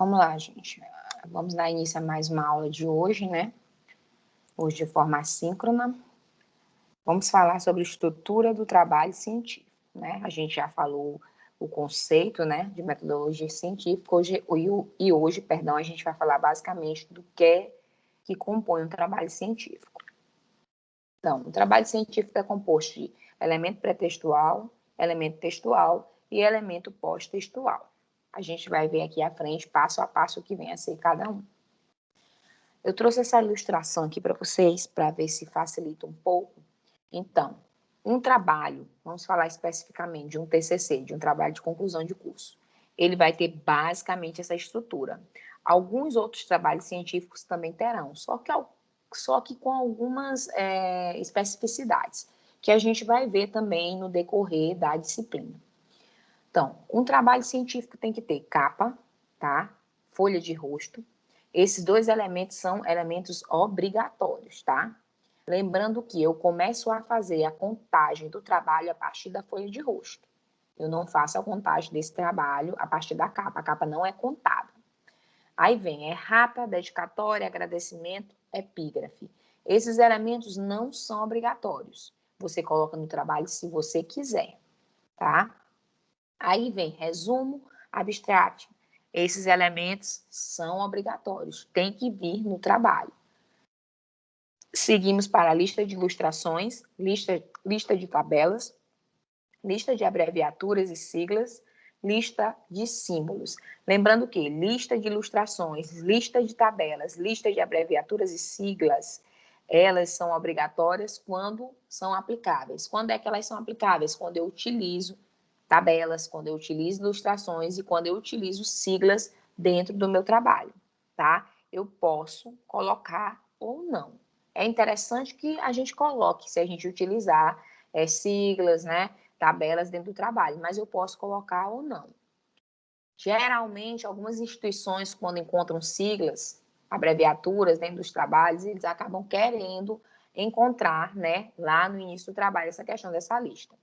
Vamos lá, gente. Vamos dar início a mais uma aula de hoje, né? Hoje de forma assíncrona. Vamos falar sobre estrutura do trabalho científico, né? A gente já falou o conceito, né, de metodologia científica. Hoje, a gente vai falar basicamente do que compõe um trabalho científico. Então, o trabalho científico é composto de elemento pré-textual, elemento textual e elemento pós-textual. A gente vai ver aqui à frente, passo a passo, o que vem a ser cada um. Eu trouxe essa ilustração aqui para vocês, para ver se facilita um pouco. Então, um trabalho, vamos falar especificamente de um TCC, de um trabalho de conclusão de curso, ele vai ter basicamente essa estrutura. Alguns outros trabalhos científicos também terão, só que com algumas especificidades, que a gente vai ver também no decorrer da disciplina. Então, um trabalho científico tem que ter capa, tá? Folha de rosto. Esses dois elementos são elementos obrigatórios, tá? Lembrando que eu começo a fazer a contagem do trabalho a partir da folha de rosto. Eu não faço a contagem desse trabalho a partir da capa. A capa não é contada. Aí vem errata, dedicatória, agradecimento, epígrafe. Esses elementos não são obrigatórios. Você coloca no trabalho se você quiser, tá? Aí vem resumo, abstract. Esses elementos são obrigatórios, tem que vir no trabalho. Seguimos para a lista de ilustrações, lista de tabelas, lista de abreviaturas e siglas, lista de símbolos. Lembrando que lista de ilustrações, lista de tabelas, lista de abreviaturas e siglas, elas são obrigatórias quando são aplicáveis. Quando é que elas são aplicáveis? Quando eu utilizo tabelas, quando eu utilizo ilustrações e quando eu utilizo siglas dentro do meu trabalho, tá? Eu posso colocar ou não. É interessante que a gente coloque, se a gente utilizar siglas, né, tabelas dentro do trabalho, mas eu posso colocar ou não. Geralmente, algumas instituições, quando encontram siglas, abreviaturas dentro dos trabalhos, eles acabam querendo encontrar, né, lá no início do trabalho, essa questão dessa lista.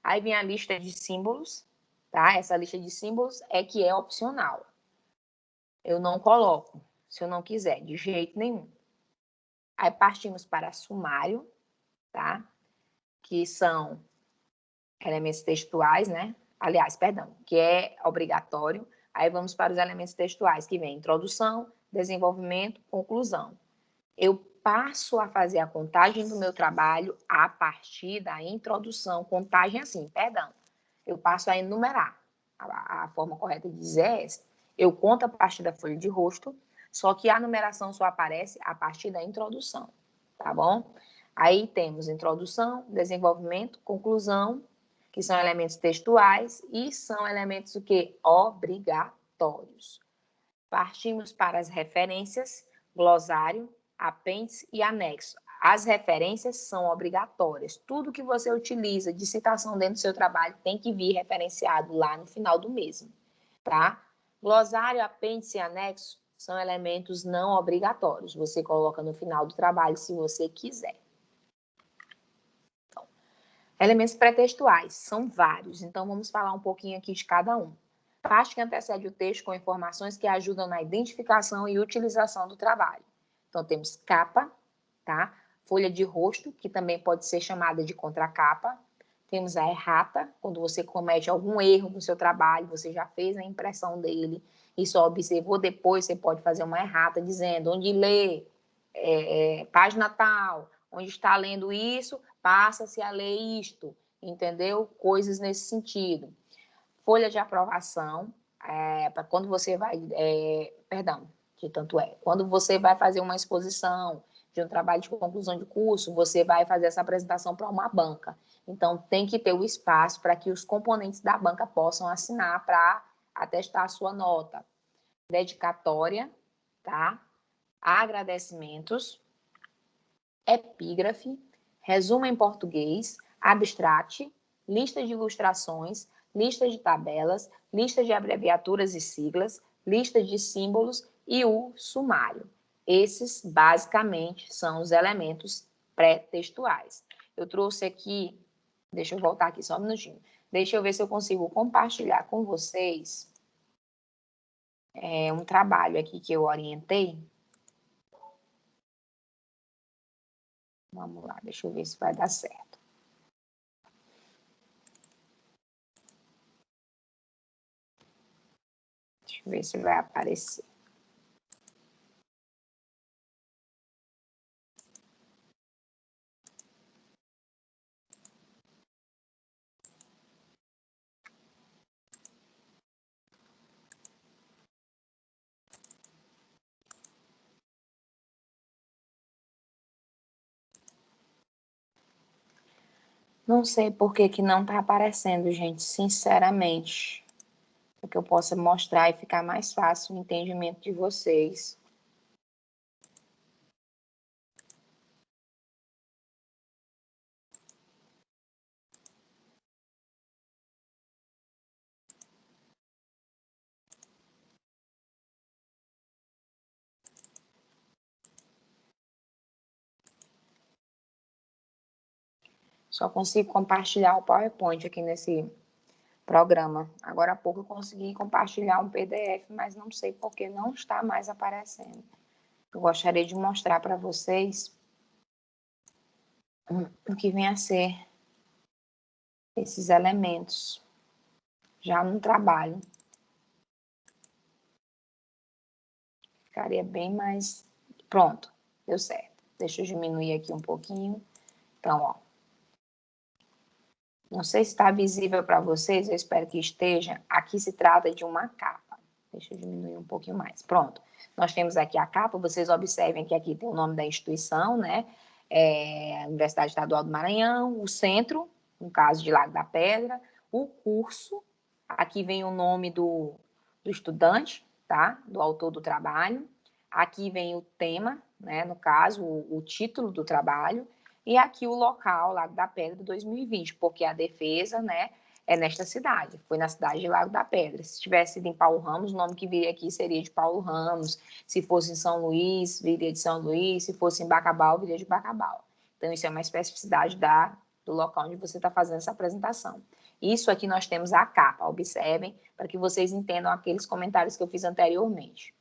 Aí vem a lista de símbolos, tá? Essa lista de símbolos é que é opcional. Eu não coloco, se eu não quiser, de jeito nenhum. Aí partimos para sumário, tá? Que são elementos textuais, né? Aliás, perdão, que é obrigatório. Aí vamos para os elementos textuais, que vem introdução, desenvolvimento, conclusão. Eu passo a fazer a contagem do meu trabalho a partir da introdução. Contagem assim, perdão. Eu passo a enumerar. A forma correta de dizer é essa. Eu conto a partir da folha de rosto, só que a numeração só aparece a partir da introdução, tá bom? Aí temos introdução, desenvolvimento, conclusão, que são elementos textuais e são elementos o quê? Obrigatórios. Partimos para as referências, glossário, apêndice e anexo. As referências são obrigatórias. Tudo que você utiliza de citação dentro do seu trabalho tem que vir referenciado lá no final do mesmo, tá? Glossário, apêndice e anexo são elementos não obrigatórios. Você coloca no final do trabalho se você quiser. Então, elementos pré-textuais são vários, então vamos falar um pouquinho aqui de cada um. Parte que antecede o texto com informações que ajudam na identificação e utilização do trabalho. Então, temos capa, tá? Folha de rosto, que também pode ser chamada de contracapa. Temos a errata, quando você comete algum erro no seu trabalho, você já fez a impressão dele e só observou depois, você pode fazer uma errata dizendo onde lê, página tal, onde está lendo isso, passa-se a ler isto, entendeu? Coisas nesse sentido. Folha de aprovação, para quando você vai, quando você vai fazer uma exposição de um trabalho de conclusão de curso, você vai fazer essa apresentação para uma banca. Então, tem que ter o espaço para que os componentes da banca possam assinar para atestar a sua nota. Dedicatória, tá? Agradecimentos, epígrafe, resumo em português, abstract, lista de ilustrações, lista de tabelas, lista de abreviaturas e siglas, lista de símbolos e o sumário. Esses, basicamente, são os elementos pré-textuais. Eu trouxe aqui, deixa eu voltar aqui só um minutinho. Deixa eu ver se eu consigo compartilhar com vocês um trabalho aqui que eu orientei. Vamos lá, deixa eu ver se vai dar certo. Deixa eu ver se vai aparecer. Não sei por que que não está aparecendo, gente, sinceramente. Para que eu possa mostrar e ficar mais fácil o entendimento de vocês. Só consigo compartilhar o PowerPoint aqui nesse programa. Agora há pouco eu consegui compartilhar um PDF, mas não sei por que não está mais aparecendo. Eu gostaria de mostrar para vocês o que vem a ser esses elementos já no trabalho. Ficaria bem mais... Pronto, deu certo. Deixa eu diminuir aqui um pouquinho. Então, ó. Não sei se está visível para vocês, eu espero que esteja. Aqui se trata de uma capa. Deixa eu diminuir um pouquinho mais. Pronto. Nós temos aqui a capa, vocês observem que aqui tem o nome da instituição, né? A Universidade Estadual do Maranhão, o centro, no caso de Lago da Pedra, o curso, aqui vem o nome do estudante, tá? Do autor do trabalho. Aqui vem o tema, né? No caso, o título do trabalho. E aqui o local, Lago da Pedra 2020, porque a defesa, né, é nesta cidade, foi na cidade de Lago da Pedra. Se tivesse sido em Paulo Ramos, o nome que viria aqui seria de Paulo Ramos. Se fosse em São Luís, viria de São Luís. Se fosse em Bacabal, viria de Bacabal. Então, isso é uma especificidade do local onde você está fazendo essa apresentação. Isso aqui nós temos a capa, observem, para que vocês entendam aqueles comentários que eu fiz anteriormente.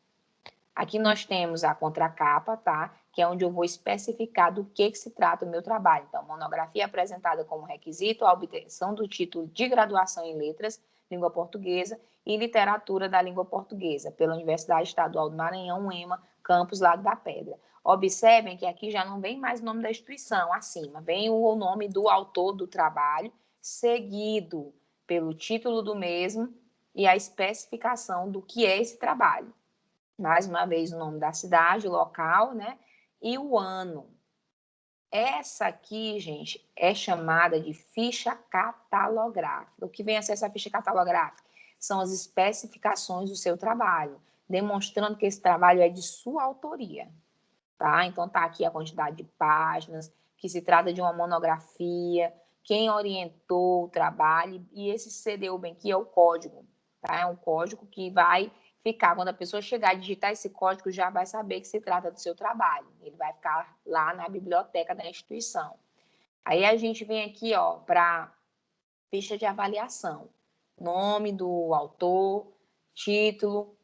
Aqui nós temos a contracapa, tá? Que é onde eu vou especificar do que se trata o meu trabalho. Então, monografia apresentada como requisito à obtenção do título de graduação em Letras, Língua Portuguesa e Literatura da Língua Portuguesa, pela Universidade Estadual do Maranhão, UEMA, campus Lago da Pedra. Observem que aqui já não vem mais o nome da instituição acima, vem o nome do autor do trabalho, seguido pelo título do mesmo e a especificação do que é esse trabalho. Mais uma vez, o nome da cidade, o local, né? E o ano. Essa aqui, gente, é chamada de ficha catalográfica. O que vem a ser essa ficha catalográfica? São as especificações do seu trabalho, demonstrando que esse trabalho é de sua autoria, tá? Então, tá aqui a quantidade de páginas, que se trata de uma monografia, quem orientou o trabalho, e esse CDU bem aqui é o código, tá? É um código que vai ficar, quando a pessoa chegar a digitar esse código, já vai saber que se trata do seu trabalho. Ele vai ficar lá na biblioteca da instituição. Aí a gente vem aqui, ó, para ficha de avaliação. Nome do autor, título,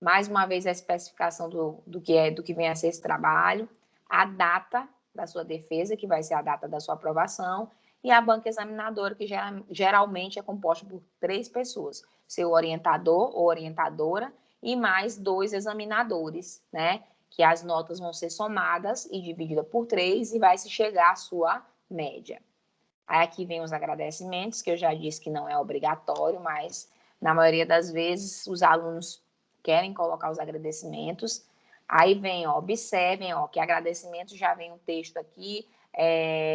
mais uma vez a especificação do que vem a ser esse trabalho, a data da sua defesa, que vai ser a data da sua aprovação, e a banca examinadora, que geralmente é composta por 3 pessoas, seu orientador ou orientadora e mais 2 examinadores, né? Que as notas vão ser somadas e divididas por 3 e vai se chegar à sua média. Aí aqui vem os agradecimentos, que eu já disse que não é obrigatório, mas na maioria das vezes os alunos querem colocar os agradecimentos. Aí vem, ó, observem, ó, que agradecimento já vem um texto aqui,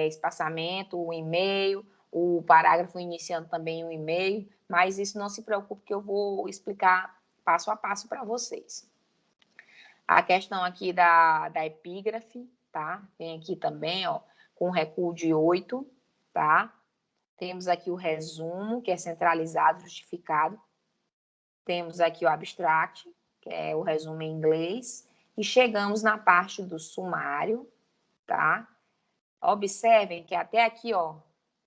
espaçamento, o e-mail, o parágrafo iniciando também o e-mail, mas isso não se preocupe que eu vou explicar passo a passo para vocês. A questão aqui da epígrafe, tá? Vem aqui também, ó, com recuo de 8, tá? Temos aqui o resumo, que é centralizado, justificado. Temos aqui o abstract, que é o resumo em inglês. E chegamos na parte do sumário, tá? Observem que até aqui, ó,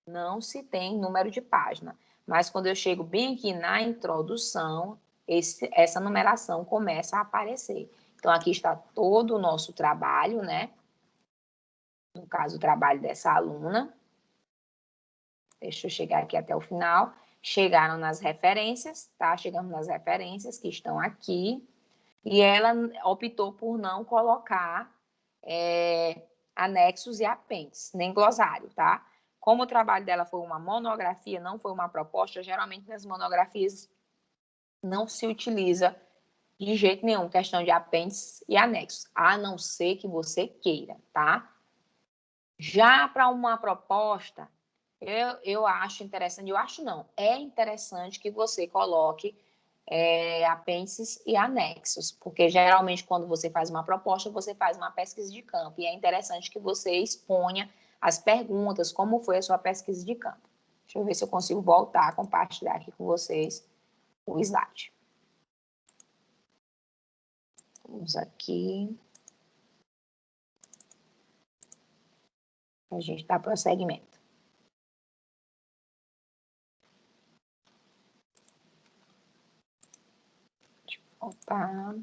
não se tem número de página. Mas quando eu chego bem aqui na introdução, essa numeração começa a aparecer. Então, aqui está todo o nosso trabalho, né? No caso, o trabalho dessa aluna. Deixa eu chegar aqui até o final. Chegaram nas referências, tá? Chegamos nas referências que estão aqui. E ela optou por não colocar anexos e apêndices, nem glossário, tá? Como o trabalho dela foi uma monografia, não foi uma proposta, geralmente nas monografias não se utiliza de jeito nenhum questão de apêndices e anexos, a não ser que você queira, tá? Já para uma proposta, eu acho interessante, eu acho não, é interessante que você coloque apêndices e anexos, porque geralmente quando você faz uma proposta, você faz uma pesquisa de campo, e é interessante que você exponha as perguntas, como foi a sua pesquisa de campo. Deixa eu ver se eu consigo voltar a compartilhar aqui com vocês o slide. Vamos aqui. A gente dá prosseguimento. Deixa eu voltar.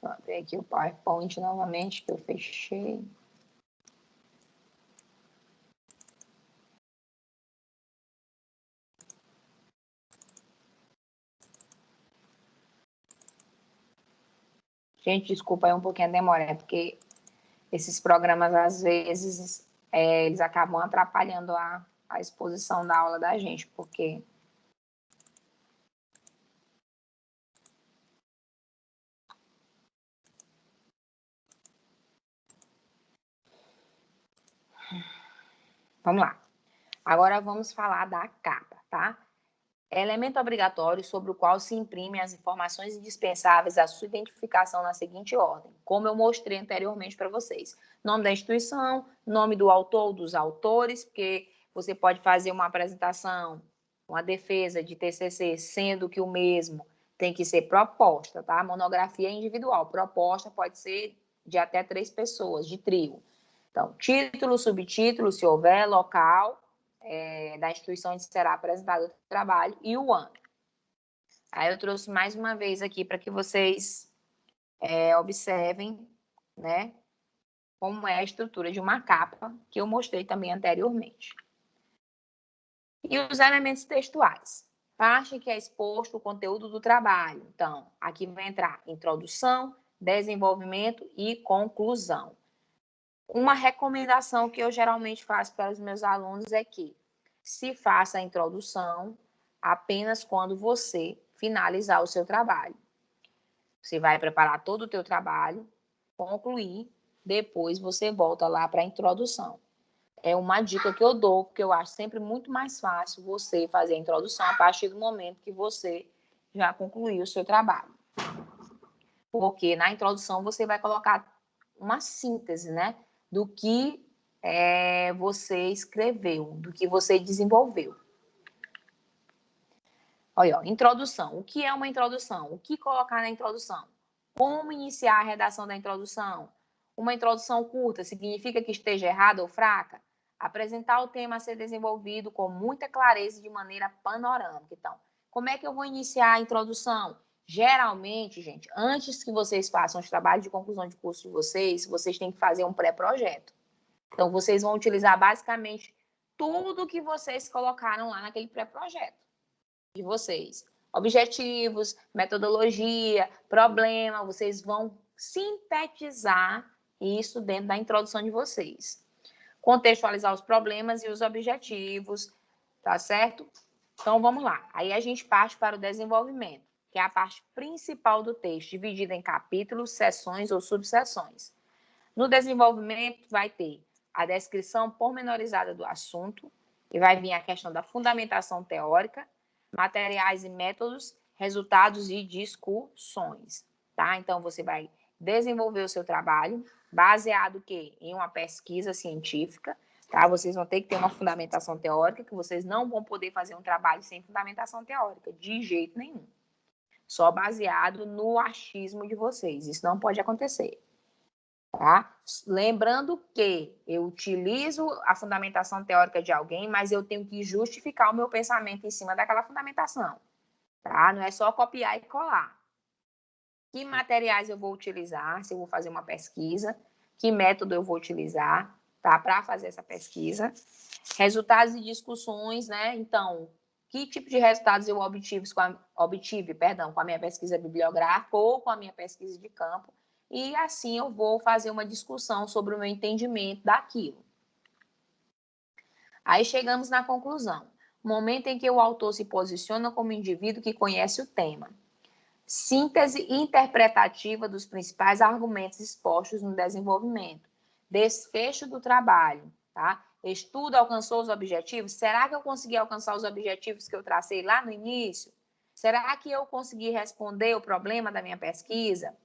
Vou abrir aqui o PowerPoint novamente, que eu fechei. Gente, desculpa aí um pouquinho a demora, é porque esses programas, às vezes, eles acabam atrapalhando a exposição da aula da gente, porque... Vamos lá. Agora vamos falar da capa, tá? É elemento obrigatório sobre o qual se imprimem as informações indispensáveis à sua identificação na seguinte ordem, como eu mostrei anteriormente para vocês. Nome da instituição, nome do autor ou dos autores, porque você pode fazer uma apresentação, uma defesa de TCC, sendo que o mesmo tem que ser proposta, tá? Monografia individual, proposta pode ser de até 3 pessoas, de trio. Então, título, subtítulo, se houver, local, da instituição onde será apresentado o trabalho e o ano. Aí eu trouxe mais uma vez aqui para que vocês observem, né, como é a estrutura de uma capa, que eu mostrei também anteriormente. E os elementos textuais. Parte que é exposto o conteúdo do trabalho. Então, aqui vai entrar introdução, desenvolvimento e conclusão. Uma recomendação que eu geralmente faço para os meus alunos é que se faça a introdução apenas quando você finalizar o seu trabalho. Você vai preparar todo o teu trabalho, concluir, depois você volta lá para a introdução. É uma dica que eu dou, porque eu acho sempre muito mais fácil você fazer a introdução a partir do momento que você já concluiu o seu trabalho. Porque na introdução você vai colocar uma síntese, né, do que você escreveu, do que você desenvolveu. Olha, ó, introdução. O que é uma introdução? O que colocar na introdução? Como iniciar a redação da introdução? Uma introdução curta significa que esteja errada ou fraca? Apresentar o tema a ser desenvolvido com muita clareza e de maneira panorâmica. Então, como é que eu vou iniciar a introdução? Geralmente, gente, antes que vocês façam os trabalhos de conclusão de curso de vocês têm que fazer um pré-projeto. Então, vocês vão utilizar basicamente tudo que vocês colocaram lá naquele pré-projeto de vocês. Objetivos, metodologia, problema, vocês vão sintetizar isso dentro da introdução de vocês. Contextualizar os problemas e os objetivos, tá certo? Então, vamos lá. Aí a gente parte para o desenvolvimento, que é a parte principal do texto, dividida em capítulos, seções ou subseções. No desenvolvimento, vai ter a descrição pormenorizada do assunto, e vai vir a questão da fundamentação teórica, materiais e métodos, resultados e discussões, tá? Então, você vai desenvolver o seu trabalho, baseado que em uma pesquisa científica, tá? Vocês vão ter que ter uma fundamentação teórica, que vocês não vão poder fazer um trabalho sem fundamentação teórica, de jeito nenhum. Só baseado no achismo de vocês, isso não pode acontecer. tá? Lembrando que eu utilizo a fundamentação teórica de alguém, mas eu tenho que justificar o meu pensamento em cima daquela fundamentação, tá? Não é só copiar e colar. Que materiais eu vou utilizar, se eu vou fazer uma pesquisa, que método eu vou utilizar, tá? Para fazer essa pesquisa. Resultados e discussões, né? Então, que tipo de resultados eu obtive com a minha pesquisa bibliográfica ou com a minha pesquisa de campo, e assim eu vou fazer uma discussão sobre o meu entendimento daquilo. Aí chegamos na conclusão. Momento em que o autor se posiciona como indivíduo que conhece o tema. Síntese interpretativa dos principais argumentos expostos no desenvolvimento. Desfecho do trabalho, tá? Estudo alcançou os objetivos? Será que eu consegui alcançar os objetivos que eu tracei lá no início? Será que eu consegui responder o problema da minha pesquisa?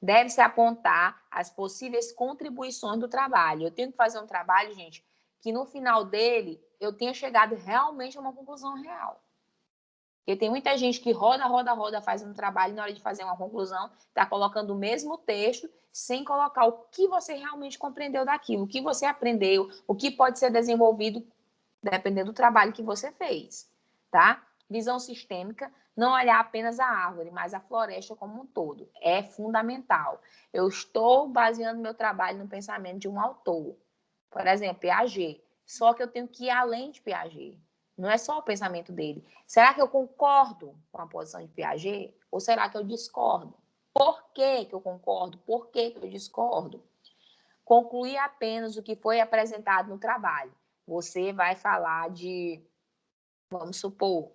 Deve-se apontar as possíveis contribuições do trabalho. Eu tenho que fazer um trabalho, gente, que no final dele eu tenha chegado realmente a uma conclusão real. Porque tem muita gente que roda, faz um trabalho e na hora de fazer uma conclusão está colocando o mesmo texto sem colocar o que você realmente compreendeu daquilo, o que você aprendeu, o que pode ser desenvolvido dependendo do trabalho que você fez, tá? Visão sistêmica, não olhar apenas a árvore, mas a floresta como um todo. É fundamental. Eu estou baseando meu trabalho no pensamento de um autor. Por exemplo, Piaget. Só que eu tenho que ir além de Piaget. Não é só o pensamento dele. Será que eu concordo com a posição de Piaget? Ou será que eu discordo? Por que eu concordo? Por que eu discordo? Concluir apenas o que foi apresentado no trabalho. Você vai falar de, vamos supor,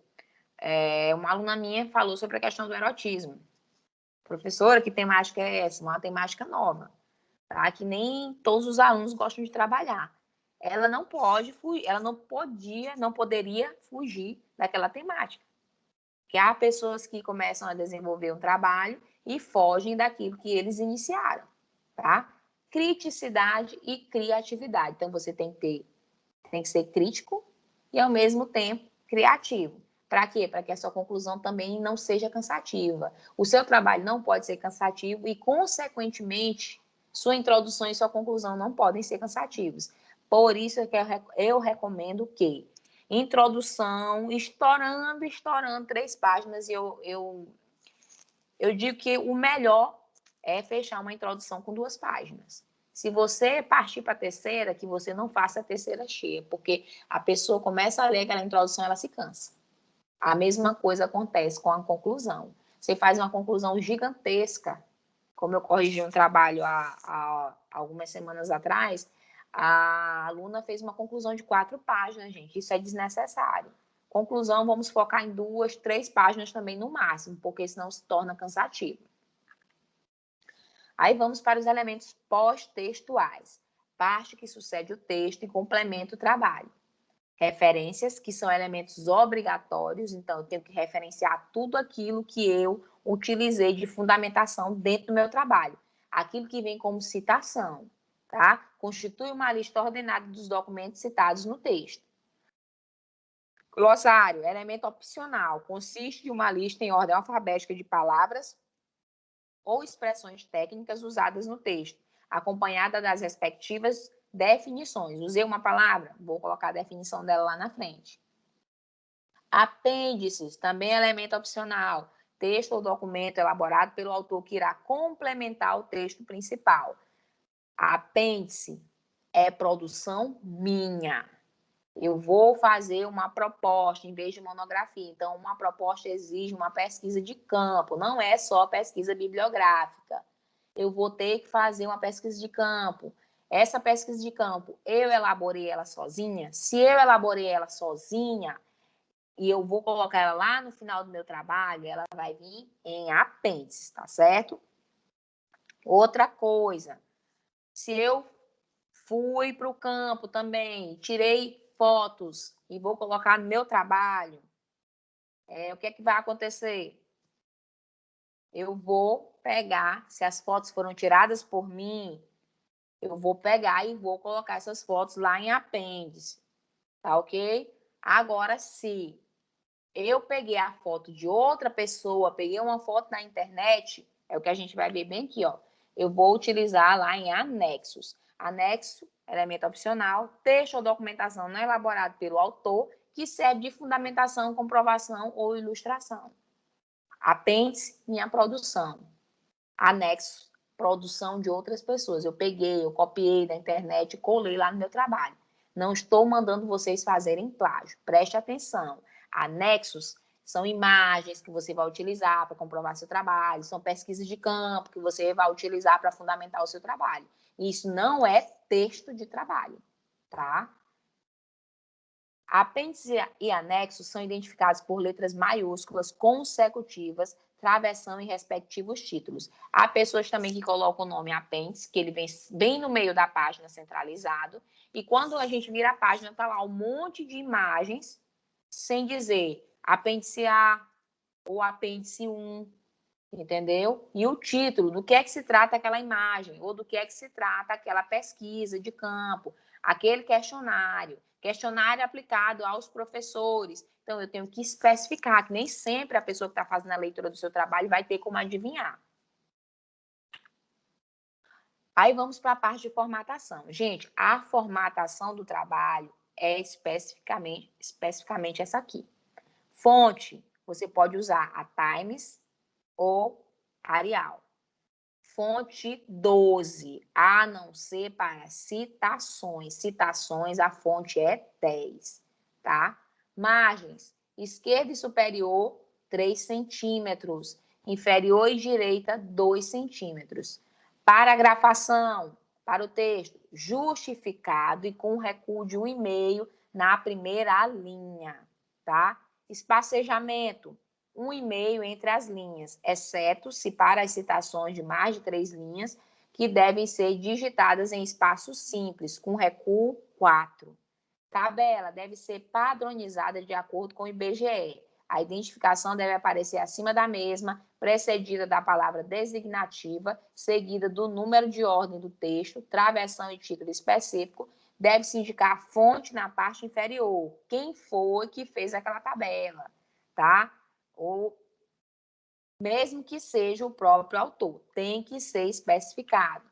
uma aluna minha falou sobre a questão do erotismo. Professora, que temática é essa? Uma temática nova, tá? Que nem todos os alunos gostam de trabalhar. Ela não pode fugir, ela não poderia fugir daquela temática. Que há pessoas que começam a desenvolver um trabalho e fogem daquilo que eles iniciaram, tá? Criticidade e criatividade. Então, você tem que ser crítico e, ao mesmo tempo, criativo. Para quê? Para que a sua conclusão também não seja cansativa. O seu trabalho não pode ser cansativo e, consequentemente, sua introdução e sua conclusão não podem ser cansativos. Por isso é que eu recomendo que introdução, estourando 3 páginas, e eu digo que o melhor é fechar uma introdução com 2 páginas. Se você partir para a terceira, que você não faça a terceira cheia, porque a pessoa começa a ler aquela introdução, ela se cansa. A mesma coisa acontece com a conclusão. Você faz uma conclusão gigantesca, como eu corrigi um trabalho há algumas semanas atrás, a aluna fez uma conclusão de 4 páginas, gente. Isso é desnecessário. Conclusão, vamos focar em 2, 3 páginas também no máximo, porque senão se torna cansativo. Aí vamos para os elementos pós-textuais. Parte que sucede o texto e complementa o trabalho. Referências, que são elementos obrigatórios, então eu tenho que referenciar tudo aquilo que eu utilizei de fundamentação dentro do meu trabalho. Aquilo que vem como citação, tá? Constitui uma lista ordenada dos documentos citados no texto. Glossário, elemento opcional, consiste de uma lista em ordem alfabética de palavras ou expressões técnicas usadas no texto, acompanhada das respectivas definições. Usei uma palavra, vou colocar a definição dela lá na frente. Apêndices, também elemento opcional, texto ou documento elaborado pelo autor que irá complementar o texto principal. Apêndice é produção minha. Eu vou fazer uma proposta em vez de monografia. Então, uma proposta exige uma pesquisa de campo, não é só pesquisa bibliográfica. Eu vou ter que fazer uma pesquisa de campo. Essa pesquisa de campo, eu elaborei ela sozinha? Se eu elaborei ela sozinha e eu vou colocar ela lá no final do meu trabalho, ela vai vir em apêndice, tá certo? Outra coisa, se eu fui para o campo também, tirei fotos e vou colocar no meu trabalho, o que é que vai acontecer? Eu vou pegar, se as fotos foram tiradas por mim, eu vou pegar e vou colocar essas fotos lá em apêndice, tá ok? Agora, se eu peguei a foto de outra pessoa, peguei uma foto na internet, é o que a gente vai ver bem aqui, ó. eu vou utilizar lá em anexos. Anexo, elemento opcional, texto ou documentação não elaborado pelo autor, que serve de fundamentação, comprovação ou ilustração. Apêndice, minha produção. Anexo, produção de outras pessoas. Eu peguei, eu copiei da internet e colei lá no meu trabalho. Não estou mandando vocês fazerem plágio. Preste atenção. Anexos são imagens que você vai utilizar para comprovar seu trabalho, são pesquisas de campo que você vai utilizar para fundamentar o seu trabalho. Isso não é texto de trabalho, tá? Apêndice e anexos são identificados por letras maiúsculas consecutivas, travessão e respectivos títulos. Há pessoas também que colocam o nome apêndice, que ele vem bem no meio da página centralizado, e quando a gente vira a página, está lá um monte de imagens, sem dizer apêndice A ou apêndice 1, entendeu? E o título, do que é que se trata aquela imagem, ou do que é que se trata aquela pesquisa de campo, aquele questionário aplicado aos professores. Então, eu tenho que especificar, que nem sempre a pessoa que está fazendo a leitura do seu trabalho vai ter como adivinhar. Aí vamos para a parte de formatação. Gente, a formatação do trabalho é especificamente essa aqui. Fonte, você pode usar a Times ou Arial. Fonte 12, a não ser para citações. Citações, a fonte é 10, tá? Margens, esquerda e superior, 3 centímetros. Inferior e direita, 2 centímetros. Paragrafação, para o texto, justificado e com recuo de 1,5 na primeira linha, tá? Espacejamento, 1,5 entre as linhas, exceto se para as citações de mais de 3 linhas, que devem ser digitadas em espaço simples, com recuo 4. Tabela deve ser padronizada de acordo com o IBGE. A identificação deve aparecer acima da mesma, precedida da palavra designativa, seguida do número de ordem do texto, travessão e título específico. Deve-se indicar a fonte na parte inferior, quem foi que fez aquela tabela, tá? Ou mesmo que seja o próprio autor, tem que ser especificado.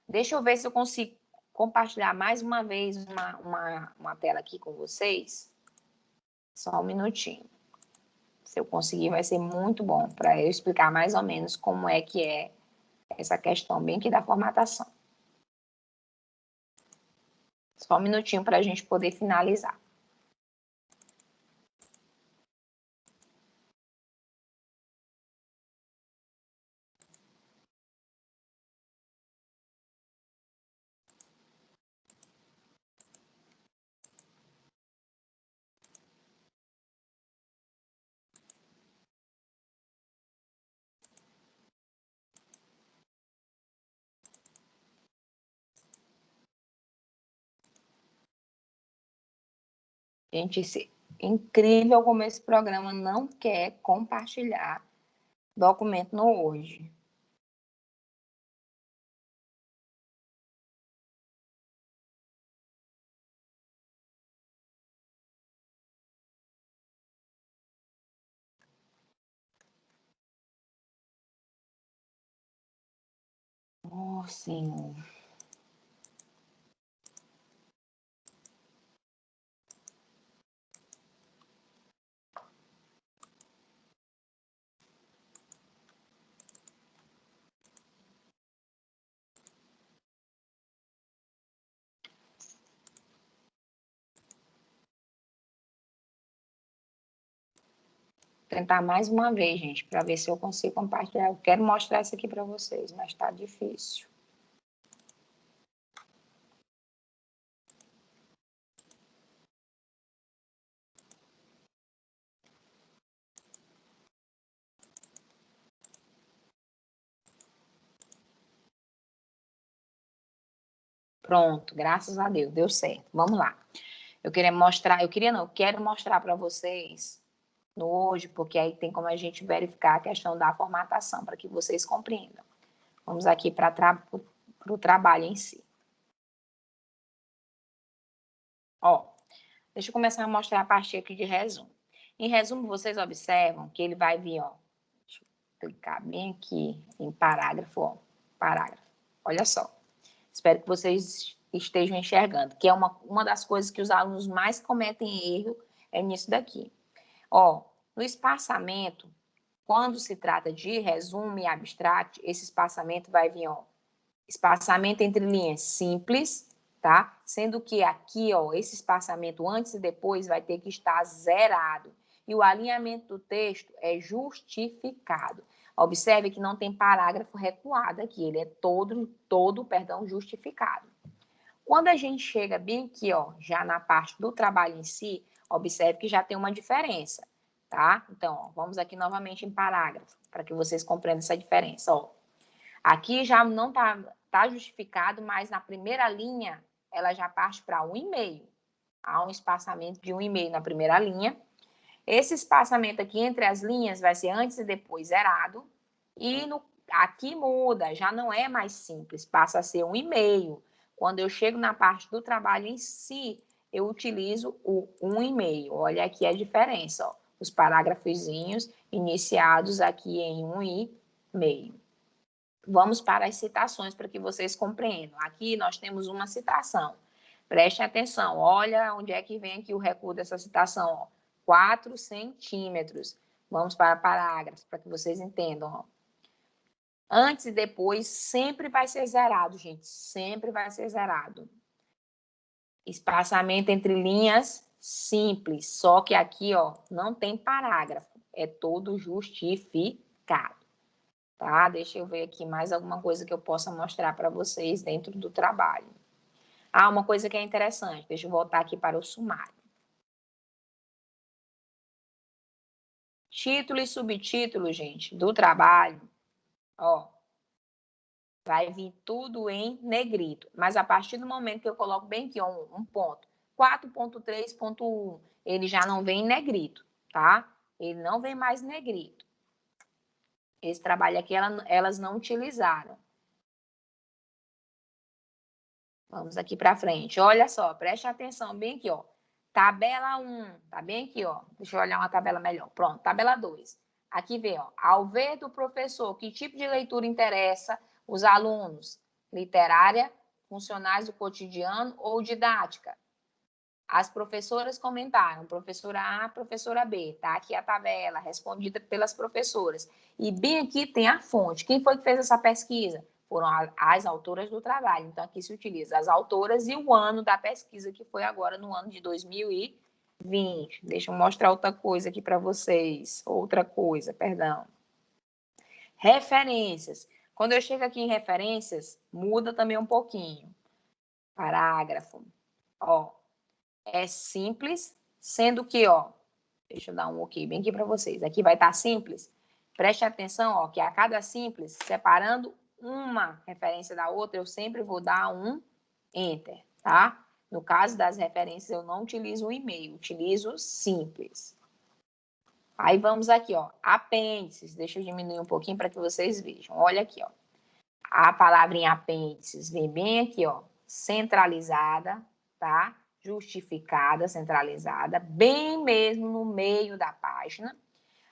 Deixa eu ver se eu consigo compartilhar mais uma vez uma tela aqui com vocês. Só um minutinho. Se eu conseguir, vai ser muito bom para eu explicar mais ou menos como é que é essa questão bem aqui da formatação. Só um minutinho para a gente poder finalizar. Gente, incrível como esse programa não quer compartilhar documento no Word. Oh, Senhor. Tentar mais uma vez, gente, para ver se eu consigo compartilhar. Eu quero mostrar isso aqui para vocês, mas está difícil. Pronto, graças a Deus, deu certo. Vamos lá. Eu quero mostrar para vocês no hoje, porque aí tem como a gente verificar a questão da formatação, para que vocês compreendam. Vamos aqui para o trabalho em si. Ó, deixa eu começar a mostrar a parte aqui de resumo. Em resumo, vocês observam que ele vai vir, ó, deixa eu clicar bem aqui em parágrafo, ó. parágrafo. Olha só. Espero que vocês estejam enxergando, que é uma das coisas que os alunos mais cometem erro, é nisso daqui. Ó, no espaçamento, quando se trata de resumo e abstract, esse espaçamento vai vir, ó, espaçamento entre linhas simples, tá? Sendo que aqui, ó, esse espaçamento antes e depois vai ter que estar zerado. E o alinhamento do texto é justificado. Observe que não tem parágrafo recuado aqui, ele é todo, justificado. Quando a gente chega bem aqui, ó, já na parte do trabalho em si, observe que já tem uma diferença, tá? Então, ó, vamos aqui novamente em parágrafo, para que vocês compreendam essa diferença, ó. Aqui já não tá justificado, mas na primeira linha, ela já parte para 1,5. Há um espaçamento de 1,5 na primeira linha. Esse espaçamento aqui entre as linhas vai ser antes e depois zerado. E aqui muda, já não é mais simples, passa a ser 1,5. Quando eu chego na parte do trabalho em si, eu utilizo o 1,5. Olha aqui a diferença, ó. Os parágrafozinhos iniciados aqui em 1,5. Vamos para as citações para que vocês compreendam. Aqui nós temos uma citação. Preste atenção, olha onde é que vem aqui o recuo dessa citação, ó. 4 centímetros. Vamos para parágrafo, para que vocês entendam, ó. Antes e depois sempre vai ser zerado, gente. Sempre vai ser zerado. Espaçamento entre linhas simples. Só que aqui, ó, não tem parágrafo. É todo justificado. Tá? Deixa eu ver aqui mais alguma coisa que eu possa mostrar para vocês dentro do trabalho. Ah, uma coisa que é interessante. Deixa eu voltar aqui para o sumário. Título e subtítulo, gente, do trabalho, ó, vai vir tudo em negrito. Mas a partir do momento que eu coloco bem aqui, ó, um ponto, 4.3.1, ele já não vem em negrito, tá? Ele não vem mais em negrito. Esse trabalho aqui, elas não utilizaram. Vamos aqui para frente. Olha só, preste atenção bem aqui, ó. Tabela 1, tá bem aqui, ó. Deixa eu olhar uma tabela melhor. Pronto, tabela 2. Aqui vem, ó. Ao ver do professor que tipo de leitura interessa os alunos, literária, funcionais do cotidiano ou didática. As professoras comentaram, professora A, professora B, tá? Aqui a tabela, respondida pelas professoras. E bem aqui tem a fonte. Quem foi que fez essa pesquisa? Foram as autoras do trabalho. Então, aqui se utiliza as autoras e o ano da pesquisa, que foi agora no ano de 2020. Deixa eu mostrar outra coisa aqui para vocês. Outra coisa, perdão. Referências. Quando eu chego aqui em referências, muda também um pouquinho. Parágrafo. Ó. É simples, sendo que, ó, deixa eu dar um ok bem aqui para vocês. Aqui vai estar simples. Preste atenção, ó, que a cada simples, separando uma referência da outra, eu sempre vou dar um enter, tá? No caso das referências, eu não utilizo o e-mail, utilizo simples. Aí vamos aqui, ó, apêndices. Deixa eu diminuir um pouquinho para que vocês vejam. Olha aqui, ó. A palavrinha apêndices vem bem aqui, ó, centralizada, tá? Justificada, centralizada, bem mesmo no meio da página.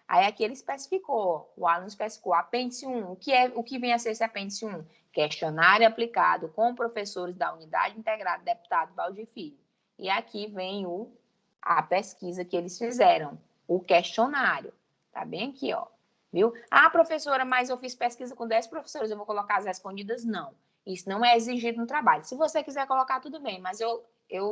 Aí aqui ele especificou, o aluno especificou, apêndice 1, o que vem a ser esse apêndice 1? Questionário aplicado com professores da Unidade Integrada Deputado Valdir Filho. E aqui vem a pesquisa que eles fizeram, o questionário, tá bem aqui, ó. Viu? Ah, professora, mas eu fiz pesquisa com 10 professores, eu vou colocar as respondidas? Não. Isso não é exigido no trabalho. Se você quiser colocar, tudo bem, mas eu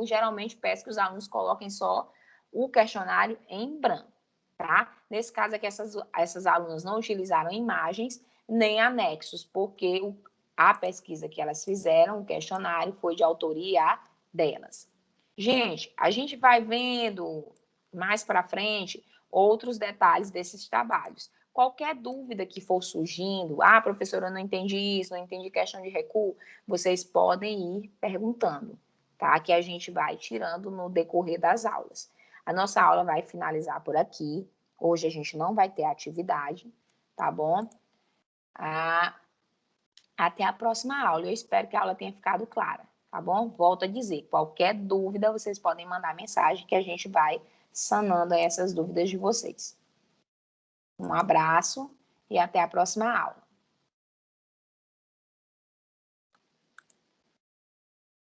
geralmente peço que os alunos coloquem só o questionário em branco, tá? Nesse caso aqui, essas alunas não utilizaram imagens nem anexos, porque a pesquisa que elas fizeram, o questionário, foi de autoria delas. Gente, a gente vai vendo mais para frente outros detalhes desses trabalhos. Qualquer dúvida que for surgindo, ah, professora, eu não entendi isso, não entendi questão de recuo, vocês podem ir perguntando, tá? Que a gente vai tirando no decorrer das aulas. A nossa aula vai finalizar por aqui. Hoje a gente não vai ter atividade, tá bom? Até a próxima aula. Eu espero que a aula tenha ficado clara, tá bom? Volto a dizer, qualquer dúvida, vocês podem mandar mensagem que a gente vai sanando essas dúvidas de vocês. Um abraço e até a próxima aula.